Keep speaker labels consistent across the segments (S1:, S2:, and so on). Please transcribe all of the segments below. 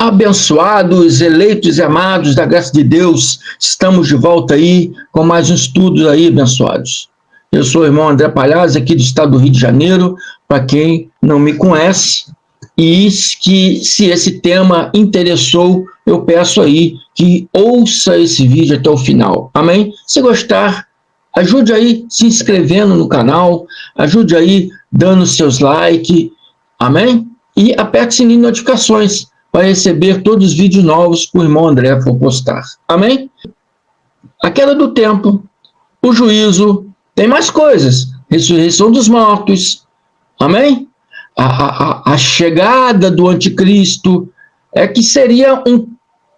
S1: Abençoados, eleitos e amados da graça de Deus, estamos de volta aí com mais um estudo aí, abençoados. Eu sou o irmão André Palhares, aqui do estado do Rio de Janeiro, para quem não me conhece, e que se esse tema interessou, eu peço aí que ouça esse vídeo até o final, amém? Se gostar, ajude aí se inscrevendo no canal, ajude aí dando seus likes, amém? E aperte o sininho de notificações, para receber todos os vídeos novos que o irmão André for postar. Amém? A queda do tempo, o juízo, tem mais coisas. Ressurreição dos mortos. Amém? A chegada do anticristo, que seria um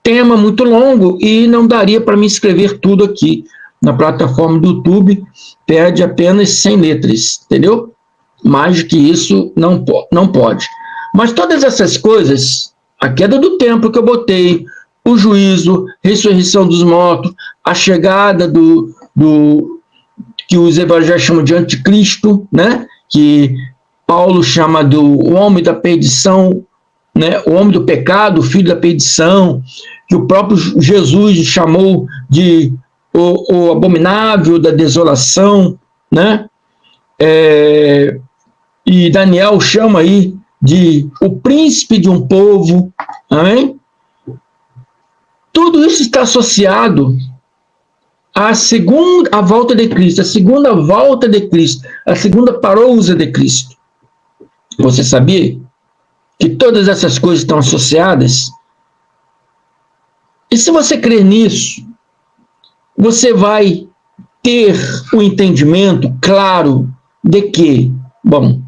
S1: tema muito longo e não daria para me escrever tudo aqui na plataforma do YouTube, perde apenas 100 letras, entendeu? Mais do que isso não pode. Mas todas essas coisas, a queda do templo que eu botei, o juízo, ressurreição dos mortos, a chegada que os evangelhos chamam de anticristo, né? Que Paulo chama do homem da perdição, né? O homem do pecado, o filho da perdição, que o próprio Jesus chamou de o abominável da desolação, né? E Daniel chama aí de o príncipe de um povo, amém? Tudo isso está associado à segunda volta de Cristo, a segunda volta de Cristo, a segunda parousia de Cristo. Você sabia que todas essas coisas estão associadas? E se você crer nisso, você vai ter o entendimento claro de que, bom,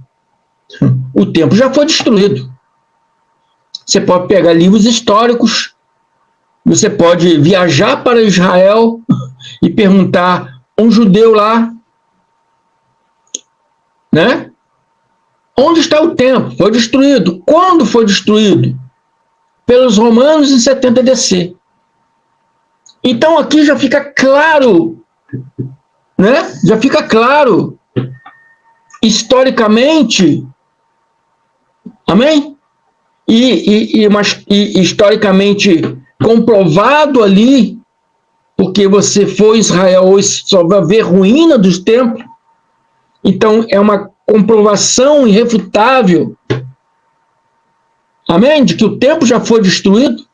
S1: o templo já foi destruído. Você pode pegar livros históricos, você pode viajar para Israel e perguntar a um judeu lá, né? Onde está o templo? Foi destruído. Quando foi destruído? Pelos romanos em 70 DC. Então aqui já fica claro, né? Já fica claro, historicamente, amém? E historicamente comprovado ali, porque você foi a Israel hoje, só vai ver ruína dos templos. Então é uma comprovação irrefutável, amém? De que o templo já foi destruído.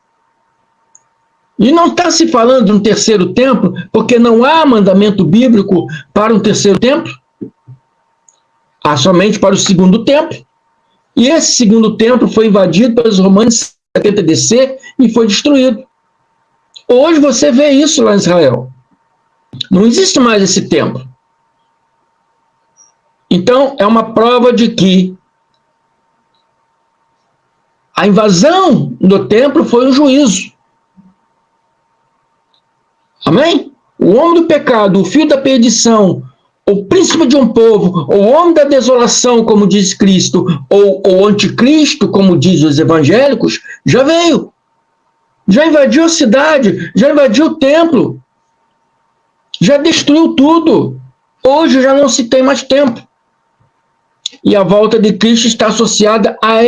S1: E não está se falando de um terceiro templo, porque não há mandamento bíblico para um terceiro templo. Há somente para o segundo templo. E esse segundo templo foi invadido pelos romanos em 70 DC e foi destruído. Hoje você vê isso lá em Israel. Não existe mais esse templo. Então, é uma prova de que a invasão do templo foi um juízo. Amém? O homem do pecado, o filho da perdição, o príncipe de um povo, o homem da desolação, como diz Cristo, ou o anticristo, como diz os evangélicos, já veio. Já invadiu a cidade, já invadiu o templo, já destruiu tudo. Hoje já não se tem mais tempo. E a volta de Cristo está associada a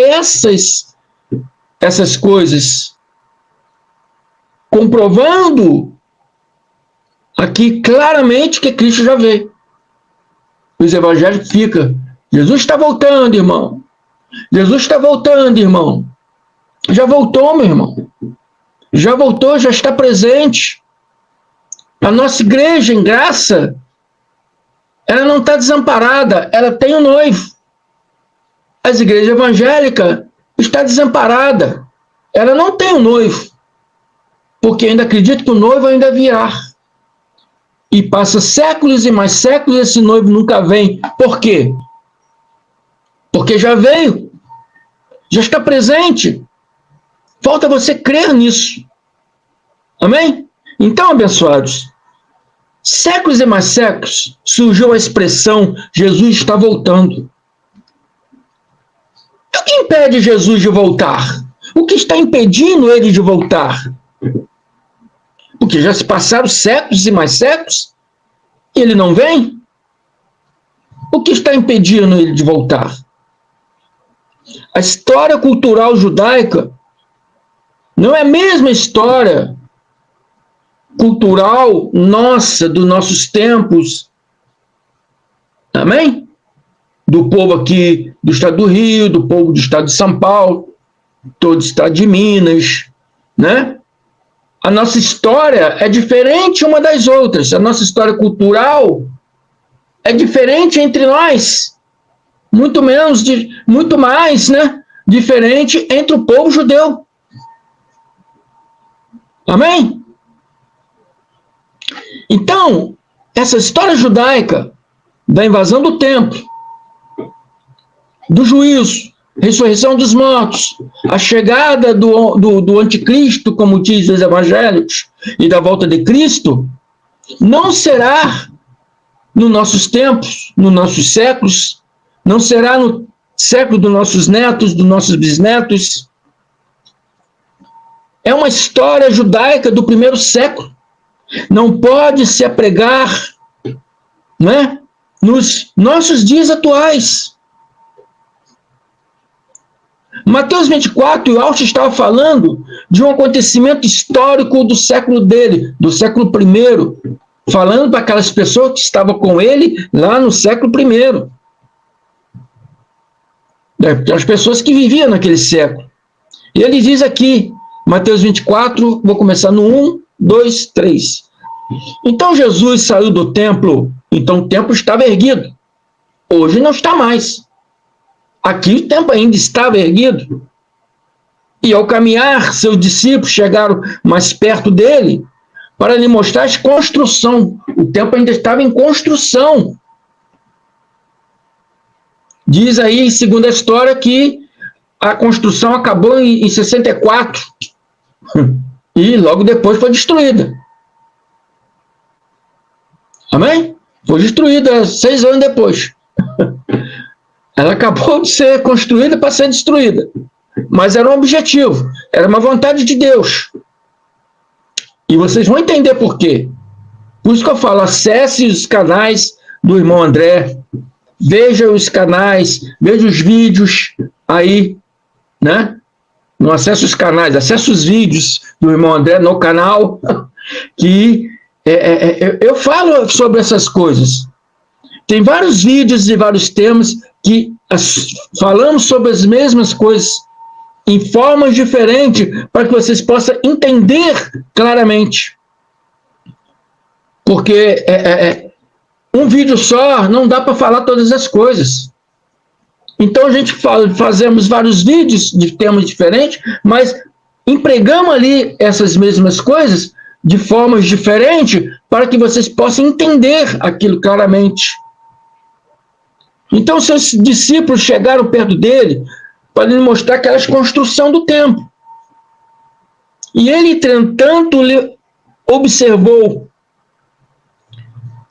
S1: essas coisas, comprovando aqui claramente que Cristo já veio. Os evangelhos ficam, Jesus está voltando, irmão. Jesus está voltando, irmão. Já voltou, meu irmão. Já voltou, já está presente. A nossa igreja, em graça, ela não está desamparada, ela tem um noivo. As igrejas evangélicas estão desamparadas. Ela não tem um noivo, porque ainda acredita que o noivo ainda virá. E passa séculos e mais séculos e esse noivo nunca vem. Por quê? Porque já veio. Já está presente. Falta você crer nisso. Amém? Então, abençoados, séculos e mais séculos surgiu a expressão Jesus está voltando. E o que impede Jesus de voltar? O que está impedindo ele de voltar? Porque já se passaram séculos e mais séculos e ele não vem? O que está impedindo ele de voltar? A história cultural judaica Não é a mesma história cultural nossa, dos nossos tempos. Amém? Do povo aqui do estado do Rio, do povo do estado de São Paulo, todo o estado de Minas, né? A nossa história é diferente uma das outras. A nossa história cultural é diferente entre nós. Muito mais, né? Diferente entre o povo judeu. Amém? Então, essa história judaica da invasão do templo, do juízo, ressurreição dos mortos, a chegada do anticristo, como diz os evangelhos, e da volta de Cristo, não será nos nossos tempos, nos nossos séculos, não será no século dos nossos netos, dos nossos bisnetos. É uma história judaica do primeiro século. Não pode se apregar, né, nos nossos dias atuais. Mateus 24, o Alcho estava falando de um acontecimento histórico do século dele, do século I, falando para aquelas pessoas que estavam com ele lá no século I. As pessoas que viviam naquele século. E ele diz aqui, Mateus 24, vou começar no 1, 2, 3. Então Jesus saiu do templo, então o templo estava erguido. Hoje não está mais. Aqui o templo ainda estava erguido. E ao caminhar, seus discípulos chegaram mais perto dele para lhe mostrar a construção. O templo ainda estava em construção. Diz aí, segundo a história, que a construção acabou em 64 e logo depois foi destruída. Amém? Foi destruída 6 anos depois. Ela acabou de ser construída para ser destruída. Mas era um objetivo, era uma vontade de Deus. E vocês vão entender por quê. Por isso que eu falo, acesse os canais do irmão André, veja os canais, veja os vídeos aí, né? Não acesse os canais, acesse os vídeos do irmão André no canal, que eu falo sobre essas coisas. Tem vários vídeos e vários temas que falamos sobre as mesmas coisas em formas diferentes para que vocês possam entender claramente. Porque um vídeo só não dá para falar todas as coisas. Então a gente fazemos vários vídeos de temas diferentes, mas empregamos ali essas mesmas coisas de formas diferentes para que vocês possam entender aquilo claramente. Então seus discípulos chegaram perto dele para lhe mostrar aquela construção do templo. E ele, entretanto, lhe observou: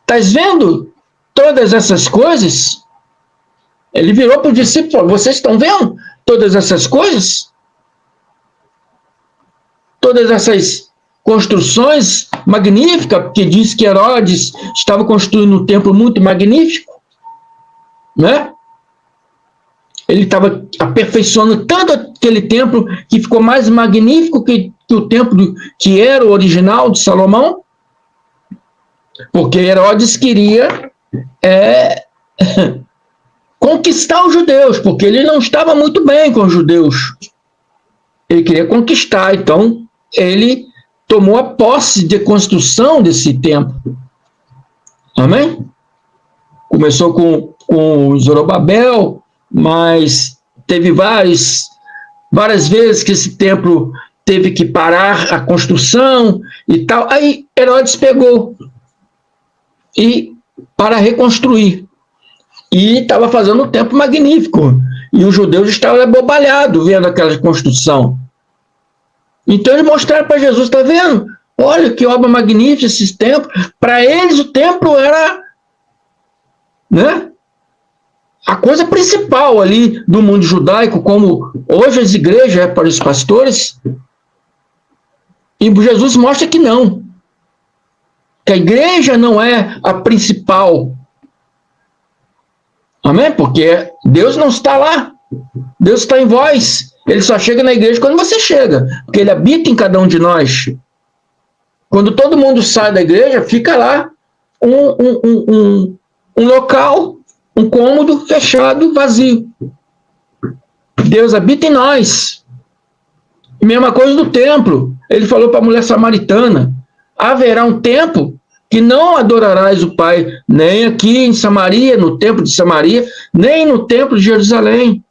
S1: estás vendo todas essas coisas? Ele virou para o discípulo e falou: vocês estão vendo todas essas coisas? Todas essas construções magníficas, porque diz que Herodes estava construindo um templo muito magnífico, né? Ele estava aperfeiçoando tanto aquele templo que ficou mais magnífico que o templo que era o original de Salomão, porque Herodes queria conquistar os judeus, porque ele não estava muito bem com os judeus. Ele queria conquistar, então ele tomou a posse de construção desse templo. Amém? Começou com Zorobabel, mas teve várias vezes que esse templo teve que parar a construção e tal. Aí Herodes pegou para reconstruir. E estava fazendo um templo magnífico. E os judeus estavam abobalhados vendo aquela construção. Então eles mostraram para Jesus: está vendo? Olha que obra magnífica esse templo. Para eles o templo era, né, a coisa principal ali do mundo judaico, como hoje as igrejas é para os pastores. E Jesus mostra que não. Que a igreja não é a principal. Amém? Porque Deus não está lá. Deus está em vós. Ele só chega na igreja quando você chega, porque ele habita em cada um de nós. Quando todo mundo sai da igreja, fica lá um local, um cômodo fechado, vazio. Deus habita em nós. Mesma coisa do templo. Ele falou para a mulher samaritana: haverá um tempo que não adorarás o Pai, nem aqui em Samaria, no templo de Samaria, nem no templo de Jerusalém.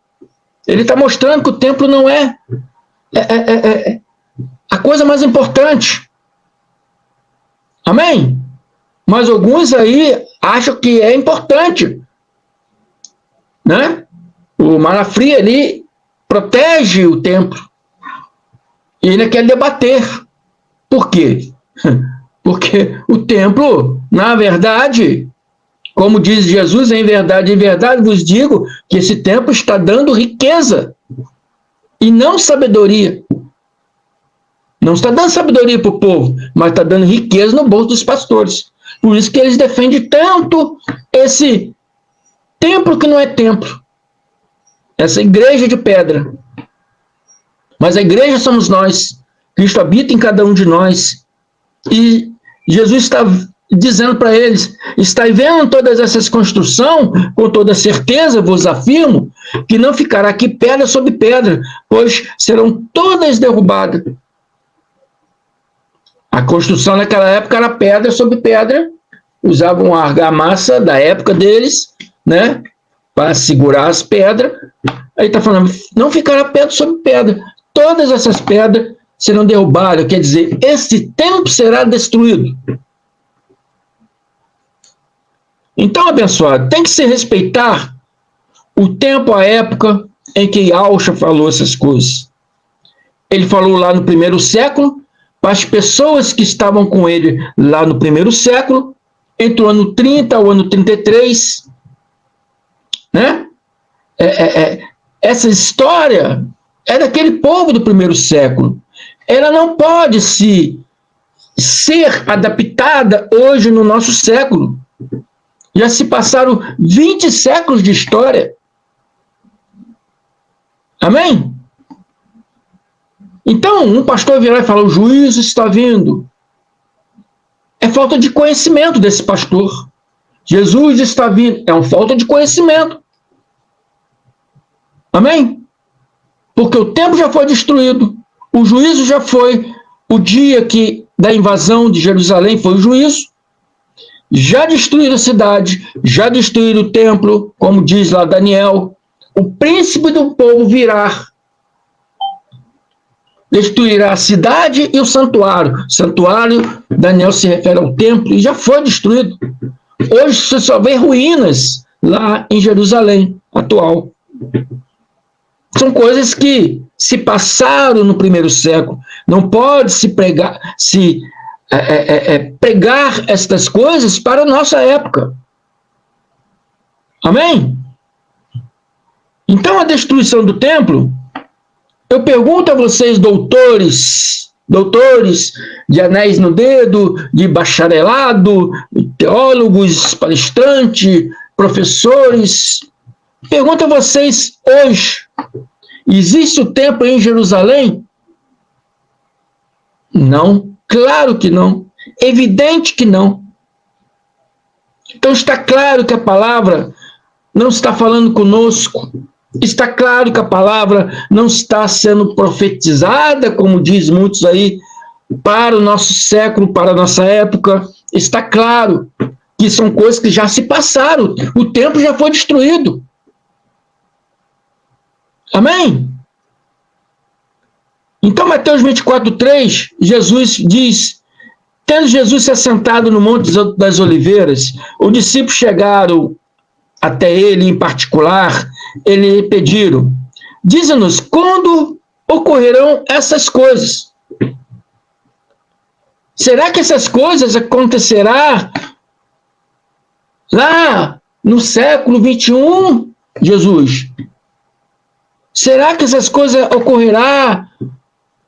S1: Ele está mostrando que o templo não é a coisa mais importante. Amém? Mas alguns aí acham que é importante, né? O Malafri ali protege o templo. E ele quer debater. Por quê? Porque o templo, na verdade, como diz Jesus, em verdade vos digo que esse templo está dando riqueza e não sabedoria. Não está dando sabedoria para o povo, mas está dando riqueza no bolso dos pastores. Por isso que eles defendem tanto esse templo que não é templo. Essa igreja de pedra. Mas a igreja somos nós. Cristo habita em cada um de nós. E Jesus está dizendo para eles: estáis vendo todas essas construções? Com toda certeza vos afirmo que não ficará aqui pedra sobre pedra, pois serão todas derrubadas. A construção naquela época era pedra sobre pedra, usavam a argamassa da época deles, né, para segurar as pedras. Aí está falando: não ficará pedra sobre pedra, todas essas pedras serão derrubadas, quer dizer, esse templo será destruído. Então, abençoado, tem que se respeitar o tempo, a época em que Yahshua falou essas coisas. Ele falou lá no primeiro século, para as pessoas que estavam com ele lá no primeiro século, entre o ano 30 ao ano 33, né? Essa história é daquele povo do primeiro século. Ela não pode ser adaptada hoje no nosso século. Já se passaram 20 séculos de história. Amém? Então, um pastor virar e falar: o juízo está vindo. É falta de conhecimento desse pastor. Jesus está vindo. É uma falta de conhecimento. Amém? Porque o templo já foi destruído. O juízo já foi. O dia da invasão de Jerusalém foi o juízo. Já destruíram a cidade, já destruíram o templo, como diz lá Daniel. O príncipe do povo virá. Destruirá a cidade e o santuário. Santuário, Daniel se refere ao templo, e já foi destruído. Hoje você só vê ruínas lá em Jerusalém atual. São coisas que se passaram no primeiro século. Não pode se pregar estas coisas para a nossa época. Amém? Então, a destruição do templo, eu pergunto a vocês, doutores de anéis no dedo, de bacharelado, teólogos, palestrantes, professores, pergunto a vocês hoje: existe o templo em Jerusalém? Não. Claro que não. Evidente que não. Então está claro que a palavra não está falando conosco. Está claro que a palavra não está sendo profetizada, como diz muitos aí, para o nosso século, para a nossa época. Está claro que são coisas que já se passaram. O templo já foi destruído. Amém? Então, Mateus 24:3, Jesus diz: tendo Jesus se assentado no Monte das Oliveiras, os discípulos chegaram até ele em particular, ele pediram: dize-nos, quando ocorrerão essas coisas? Será que essas coisas acontecerão lá no século 21, Jesus? Será que essas coisas ocorrerão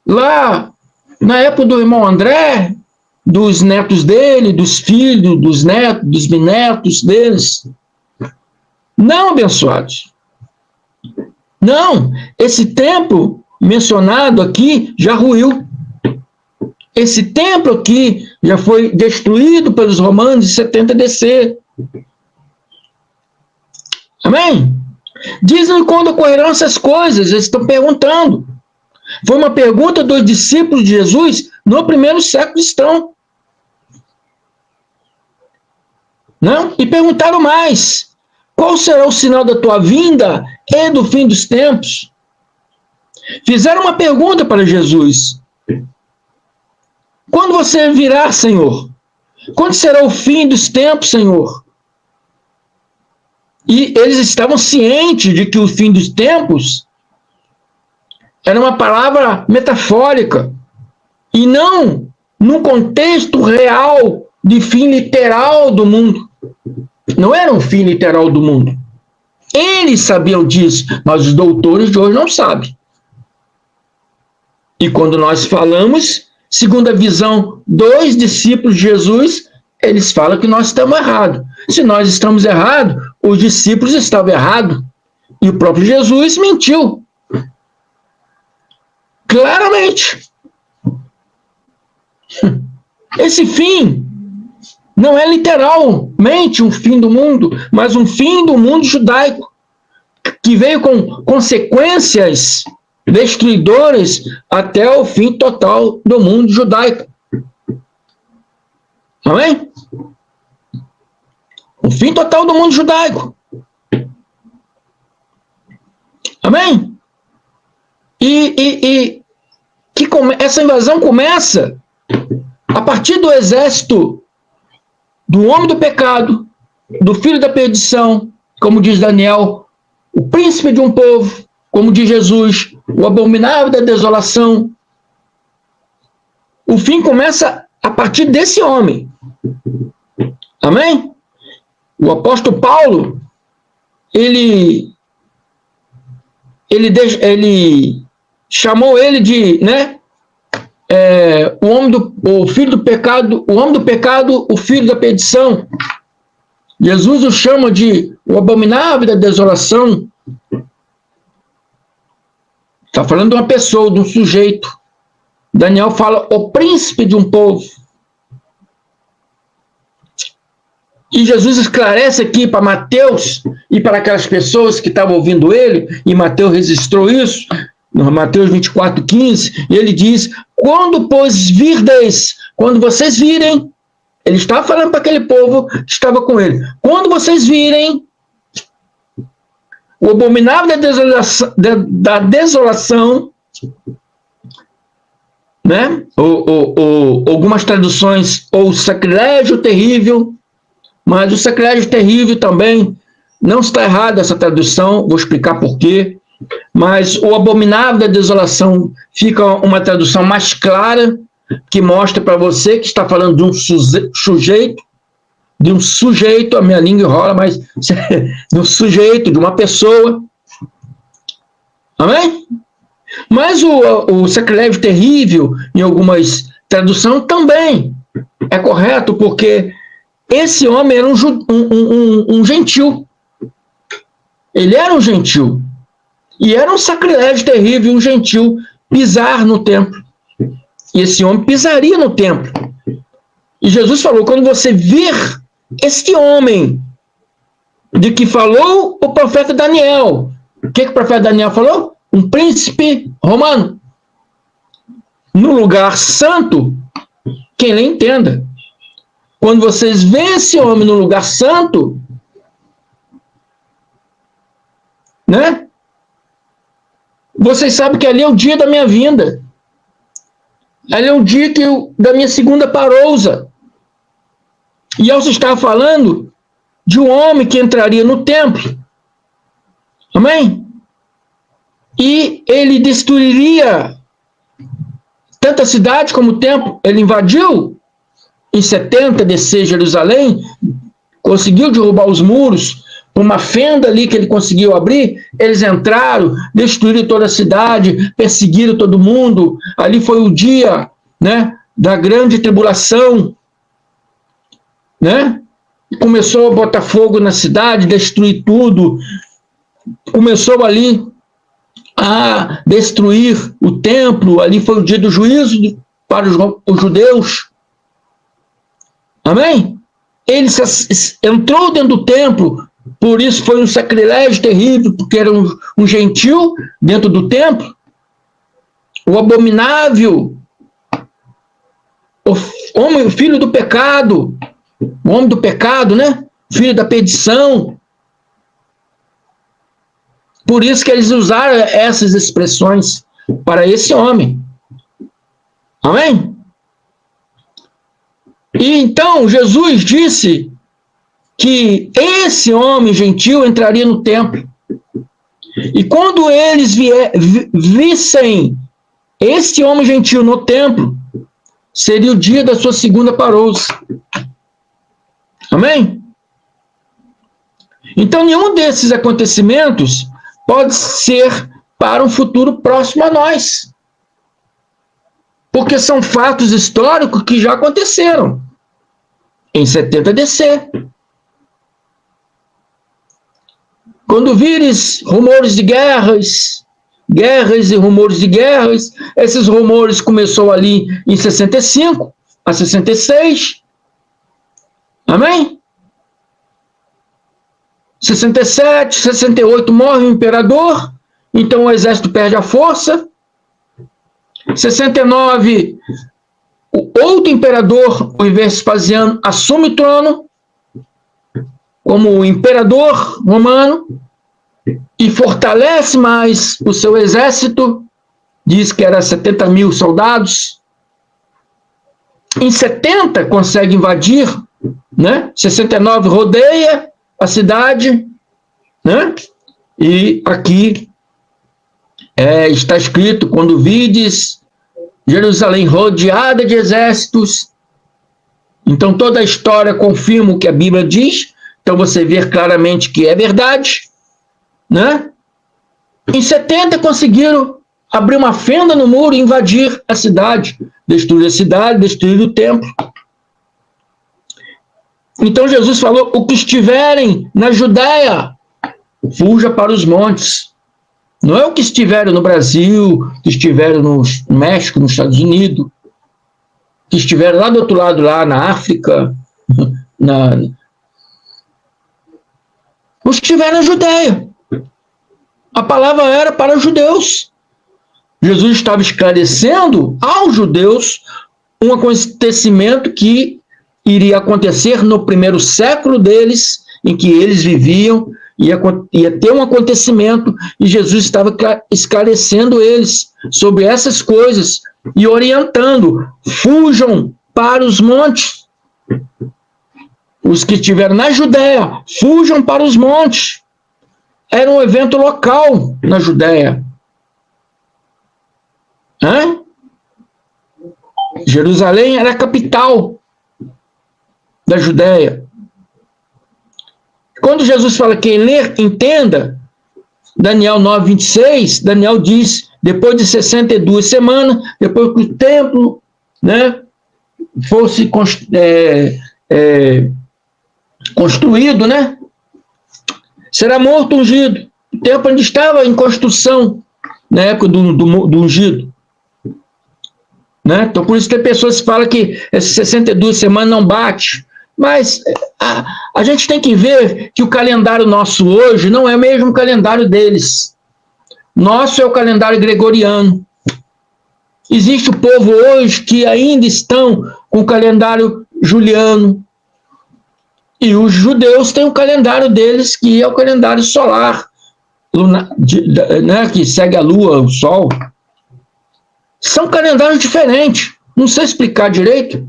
S1: lá na época do irmão André, dos netos dele, dos filhos, dos netos, dos bisnetos deles? Não, abençoados. Não, esse templo mencionado aqui já ruiu. Esse templo aqui já foi destruído pelos romanos em 70 DC. Amém? Dizem quando ocorrerão essas coisas, eles estão perguntando. Foi uma pergunta dos discípulos de Jesus no primeiro século cristão. Não? E perguntaram mais: qual será o sinal da tua vinda e do fim dos tempos? Fizeram uma pergunta para Jesus: quando você virá, Senhor? Quando será o fim dos tempos, Senhor? E eles estavam cientes de que o fim dos tempos era uma palavra metafórica e não num contexto real de fim literal do mundo. Não era um fim literal do mundo. Eles sabiam disso, mas os doutores de hoje não sabem. E quando nós falamos, segundo a visão dos discípulos de Jesus, eles falam que nós estamos errados. Se nós estamos errados, os discípulos estavam errados. E o próprio Jesus mentiu. Claramente. Esse fim não é literalmente um fim do mundo, mas um fim do mundo judaico, que veio com consequências destruidoras até o fim total do mundo judaico. Amém? O fim total do mundo judaico. Amém? Essa invasão começa a partir do exército do homem do pecado, do filho da perdição, como diz Daniel, o príncipe de um povo, como diz Jesus, o abominável da desolação. O fim começa a partir desse homem. Amém? O apóstolo Paulo, ele chamou ele de, o filho do pecado, o homem do pecado, o filho da perdição. Jesus o chama de o abominável da desolação. Está falando de uma pessoa, de um sujeito. Daniel fala o príncipe de um povo. E Jesus esclarece aqui para Mateus e para aquelas pessoas que estavam ouvindo ele, e Mateus registrou isso, no Mateus 24:15, e ele diz: quando, pois, virdes, quando vocês virem, ele estava falando para aquele povo que estava com ele, quando vocês virem o abominável da desolação, né? Ou algumas traduções, ou sacrilégio terrível, mas o sacrilégio terrível também não está errado essa tradução, vou explicar por quê. Mas o abominável da desolação fica uma tradução mais clara, que mostra para você que está falando de um sujeito, a minha língua enrola, mas de um sujeito, de uma pessoa. Amém? Mas o sacrilégio terrível, em algumas traduções, também é correto, porque esse homem era um gentil. Ele era um gentil. E era um sacrilégio terrível, um gentil, pisar no templo. E esse homem pisaria no templo. E Jesus falou: quando você vir este homem de que falou o profeta Daniel, o que o profeta Daniel falou? Um príncipe romano. No lugar santo, quem lhe entenda. Quando vocês veem esse homem no lugar santo, né? Vocês sabem que ali é o dia da minha vinda. Ali é o dia da minha segunda parousa. E eu estava falando de um homem que entraria no templo. Amém? E ele destruiria tanto a cidade como o templo. Ele invadiu em 70 DC Jerusalém, conseguiu derrubar os muros, uma fenda ali que ele conseguiu abrir, eles entraram, destruíram toda a cidade, perseguiram todo mundo. Ali foi o dia, né, da grande tribulação, né? Começou a botar fogo na cidade, destruir tudo. Começou ali a destruir o templo. Ali foi o dia do juízo para os judeus. Amém? Ele entrou dentro do templo, por isso foi um sacrilégio terrível, porque era um gentil dentro do templo. O abominável, o filho do pecado, o homem do pecado, né? Filho da perdição. Por isso que eles usaram essas expressões para esse homem. Amém? E então Jesus disse que esse homem gentil entraria no templo. E quando eles vissem esse homem gentil no templo, seria o dia da sua segunda parousia. Amém? Então, nenhum desses acontecimentos pode ser para um futuro próximo a nós. Porque são fatos históricos que já aconteceram em 70 DC. Quando vires rumores de guerras e rumores de guerras, esses rumores começou ali em 65 a 66. Amém? 67, 68 morre o imperador, então o exército perde a força. 69, o outro imperador, o Vespasiano, assume o trono como imperador romano e fortalece mais o seu exército, diz que era 70 mil soldados. Em 70 consegue invadir, né? 69 rodeia a cidade, né? E aqui está escrito: quando vides Jerusalém rodeada de exércitos. Então toda a história confirma o que a Bíblia diz. Então você vê claramente que é verdade, né? Em 70 conseguiram abrir uma fenda no muro e invadir a cidade, destruir a cidade, destruir o templo. Então Jesus falou: o que estiverem na Judéia, fuja para os montes. Não é o que estiverem no Brasil, que estiverem no México, nos Estados Unidos, que estiverem lá do outro lado, lá na África, os que estiverem na Judéia. A palavra era para os judeus. Jesus estava esclarecendo aos judeus um acontecimento que iria acontecer no primeiro século deles, em que eles viviam, ia ter um acontecimento, e Jesus estava esclarecendo eles sobre essas coisas e orientando: fujam para os montes. Os que estiveram na Judéia, fujam para os montes. Era um evento local na Judéia. Jerusalém era a capital da Judéia. Quando Jesus fala: quem ler, entenda, Daniel 9:26, Daniel diz: depois de 62 semanas, depois que o templo, né, fosse construído, né, será morto ungido. O templo ainda estava em construção na época do ungido. Né? Então, por isso que tem pessoas que falam que essas 62 semanas não bate. Mas a gente tem que ver que o calendário nosso hoje não é o mesmo calendário deles. Nosso é o calendário gregoriano. Existe o povo hoje que ainda estão com o calendário juliano. E os judeus têm o calendário deles, que é o calendário solar, né, que segue a lua, o sol. São calendários diferentes. Não sei explicar direito,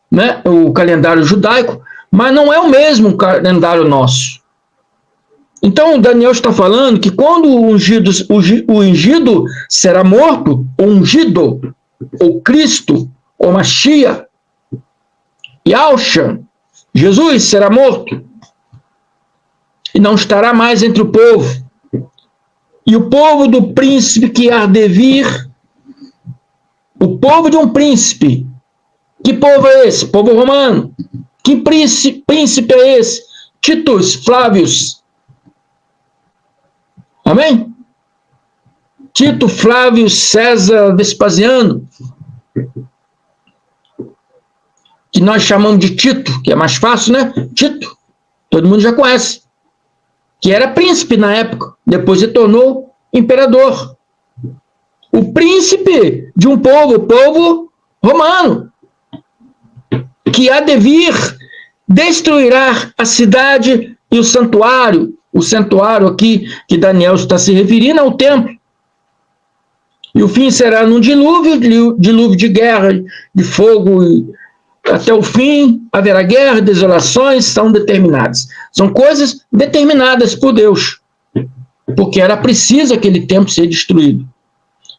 S1: né, o calendário judaico, mas não é o mesmo calendário nosso. Então, Daniel está falando que quando o ungido será morto, ungido, ou Cristo, ou Mashiach, Yahushua, Jesus será morto e não estará mais entre o povo. E o povo do príncipe que há de vir, o povo de um príncipe. Que povo é esse? Povo romano. Que príncipe é esse? Titus Flávios. Amém? Tito Flávio César Vespasiano, que nós chamamos de Tito, que é mais fácil, né? Tito, todo mundo já conhece, que era príncipe na época, depois se tornou imperador. O príncipe de um povo, o povo romano, que há de vir, destruirá a cidade e o santuário aqui que Daniel está se referindo ao templo. E o fim será num dilúvio de guerra, de fogo, e até o fim haverá guerra, desolações, são determinadas. São coisas determinadas por Deus, porque era preciso aquele templo ser destruído.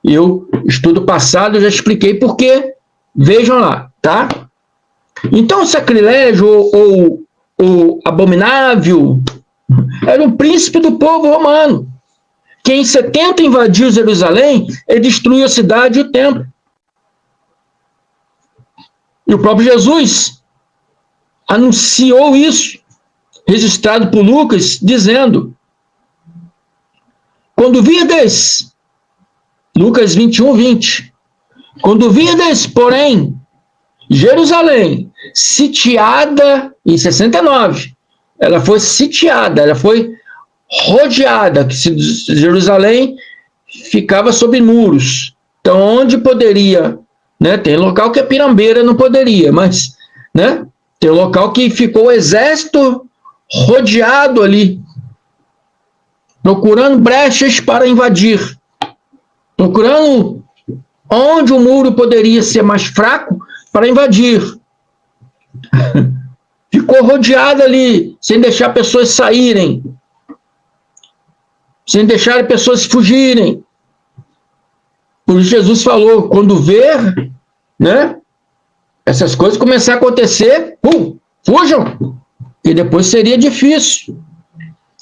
S1: Eu, estudo passado, eu já expliquei por quê. Vejam lá, tá? Então, o sacrilégio ou abominável era um príncipe do povo romano, que em 70 invadiu Jerusalém e destruiu a cidade e o templo. E o próprio Jesus anunciou isso, registrado por Lucas, dizendo: quando virdes, Lucas 21, 20, quando virdes, porém, Jerusalém sitiada, em 69, ela foi sitiada, ela foi rodeada, que Jerusalém ficava sob muros. Então, onde poderia, né? Tem local que a pirambeira não poderia, mas, né? Tem local que ficou o exército rodeado ali, procurando brechas para invadir, procurando onde o muro poderia ser mais fraco para invadir. Ficou rodeado ali, sem deixar pessoas saírem, sem deixar pessoas fugirem. Por isso Jesus falou, quando ver, né, essas coisas começar a acontecer, fujam, e depois seria difícil.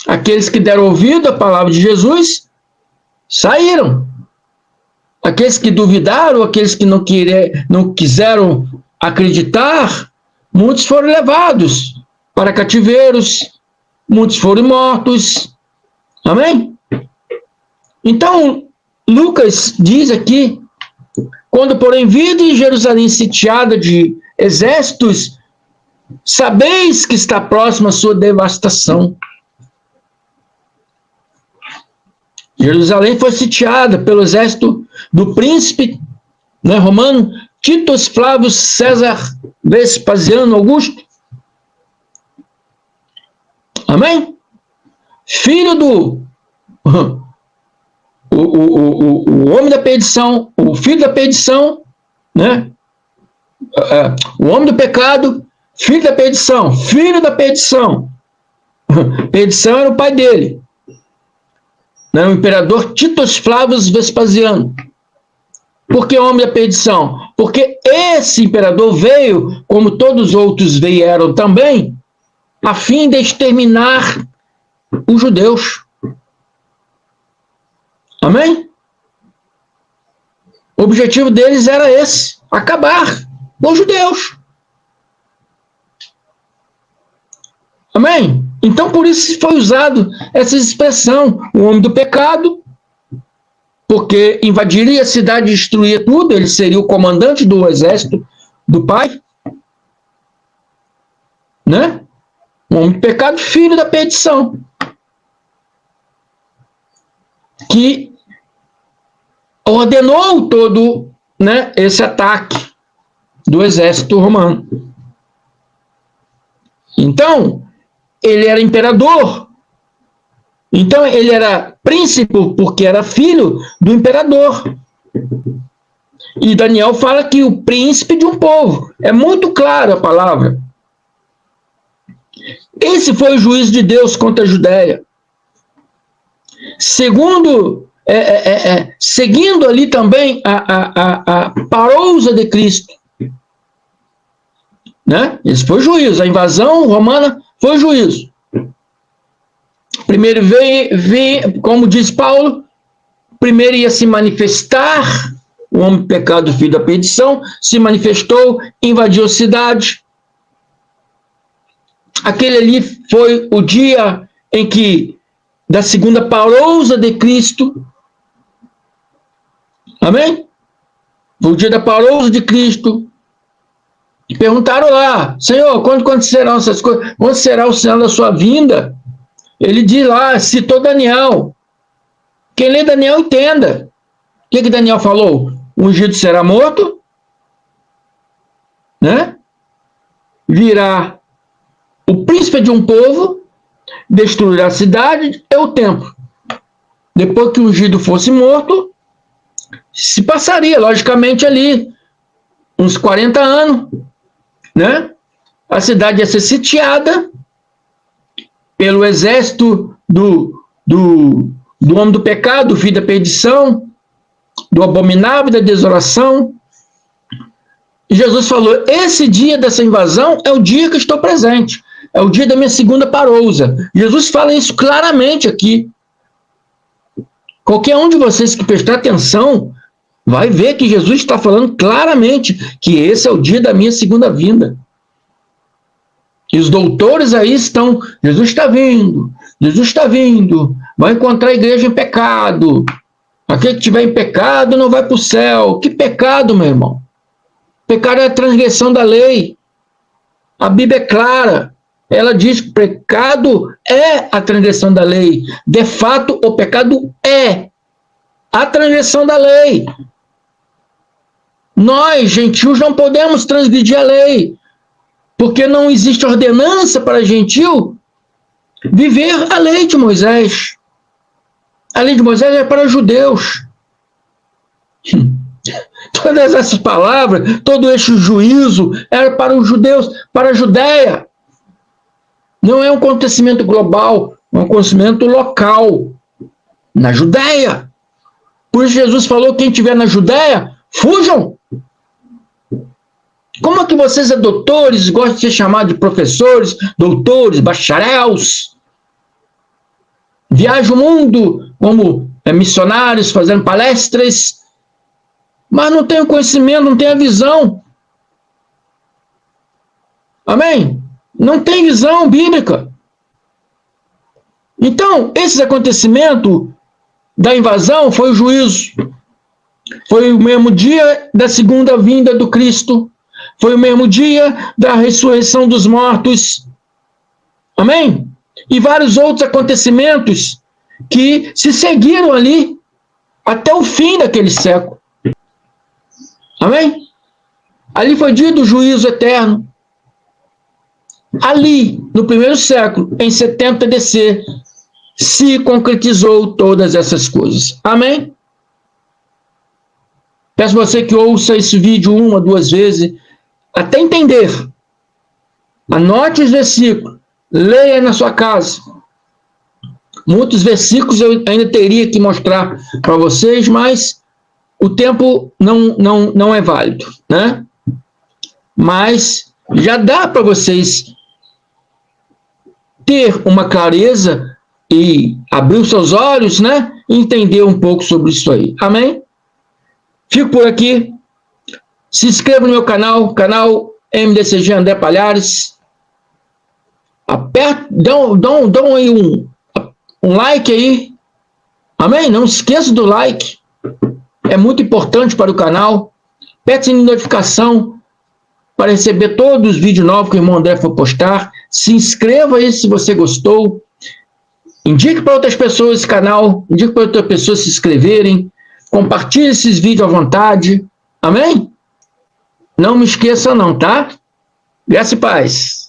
S1: Aqueles que deram ouvido à palavra de Jesus, saíram. Aqueles que duvidaram, aqueles que não quiseram acreditar, muitos foram levados para cativeiros, muitos foram mortos. Amém? Então, Lucas diz aqui, quando porém vide Jerusalém sitiada de exércitos, sabeis que está próxima a sua devastação. Jerusalém foi sitiada pelo exército do príncipe, né, romano Tito Flávio César Vespasiano Augusto. Amém? Filho do o homem da perdição, o filho da perdição, né? O homem do pecado, filho da perdição, perdição era o pai dele, né? O imperador Tito Flávio Vespasiano. Por que homem da perdição? Porque esse imperador veio, como todos os outros vieram também, a fim de exterminar os judeus. Amém? O objetivo deles era esse, acabar com os judeus. Amém? Então, por isso foi usado essa expressão, o homem do pecado, porque invadiria a cidade e destruía tudo, ele seria o comandante do exército do pai, né? O homem do pecado, filho da perdição, que ordenou todo, né, esse ataque do exército romano. Então, ele era imperador. Então, ele era príncipe porque era filho do imperador. E Daniel fala que o príncipe de um povo. É muito claro a palavra. Esse foi o juízo de Deus contra a Judéia. Segundo, seguindo ali também a parousa de Cristo. Né? Esse foi o juízo. A invasão romana foi o juízo. Primeiro veio, como diz Paulo, primeiro ia se manifestar o homem do pecado, filho da perdição, se manifestou, invadiu a cidade. Aquele ali foi o dia em que, da segunda parousa de Cristo, Amém? Foi o dia da parousa de Cristo. E perguntaram lá, Senhor, quando serão essas coisas? Quando será o sinal da sua vinda? Ele diz lá, citou Daniel. Quem lê Daniel, entenda. O que Daniel falou? O ungido será morto, né? Virá o príncipe de um povo, destruirá a cidade e o templo. Depois que o ungido fosse morto, se passaria, logicamente, ali uns 40 anos, né? A cidade ia ser sitiada pelo exército do homem do pecado, do filho da perdição, do abominável, da desolação. E Jesus falou, esse dia dessa invasão é o dia que estou presente, é o dia da minha segunda parousa. Jesus fala isso claramente aqui. Qualquer um de vocês que prestar atenção vai ver que Jesus está falando claramente que esse é o dia da minha segunda vinda. E os doutores aí estão, Jesus está vindo, vai encontrar a igreja em pecado. Aquele que estiver em pecado não vai para o céu. Que pecado, meu irmão? Pecado é a transgressão da lei. A Bíblia é clara. Ela diz que pecado é a transgressão da lei. De fato, o pecado é a transgressão da lei. Nós, gentios, não podemos transgredir a lei, porque não existe ordenança para gentil viver a lei de Moisés. A lei de Moisés é para judeus. Todas essas palavras, todo esse juízo era para os judeus, para a Judéia. Não é um acontecimento global, é um acontecimento local, na Judéia. Por isso Jesus falou, quem estiver na Judéia, fujam. Como é que vocês, doutores, gostam de ser chamados de professores, doutores, bacharéus? Viajam o mundo como missionários, fazendo palestras, mas não tem o conhecimento, não tem a visão. Amém? Não tem visão bíblica. Então, esses acontecimentos da invasão foi o juízo. Foi o mesmo dia da segunda vinda do Cristo. Foi o mesmo dia da ressurreição dos mortos. Amém? E vários outros acontecimentos que se seguiram ali até o fim daquele século. Amém? Ali foi dia do juízo eterno. Ali, no primeiro século, em 70 DC, se concretizou todas essas coisas. Amém? Peço a você que ouça esse vídeo 1 ou 2 vezes, até entender. Anote os versículos, leia na sua casa. Muitos versículos eu ainda teria que mostrar para vocês, mas o tempo não é válido, né? Mas já dá para vocês ter uma clareza e abrir os seus olhos, né? E entender um pouco sobre isso aí. Amém? Fico por aqui. Se inscreva no meu canal MDCG André Palhares. Aperta, dão aí um like aí. Amém? Não esqueça do like. É muito importante para o canal. Aperte o sininho de notificação para receber todos os vídeos novos que o irmão André for postar. Se inscreva aí se você gostou. Indique para outras pessoas esse canal. Indique para outras pessoas se inscreverem. Compartilhe esses vídeos à vontade. Amém? Não me esqueça não, tá? Graça e paz.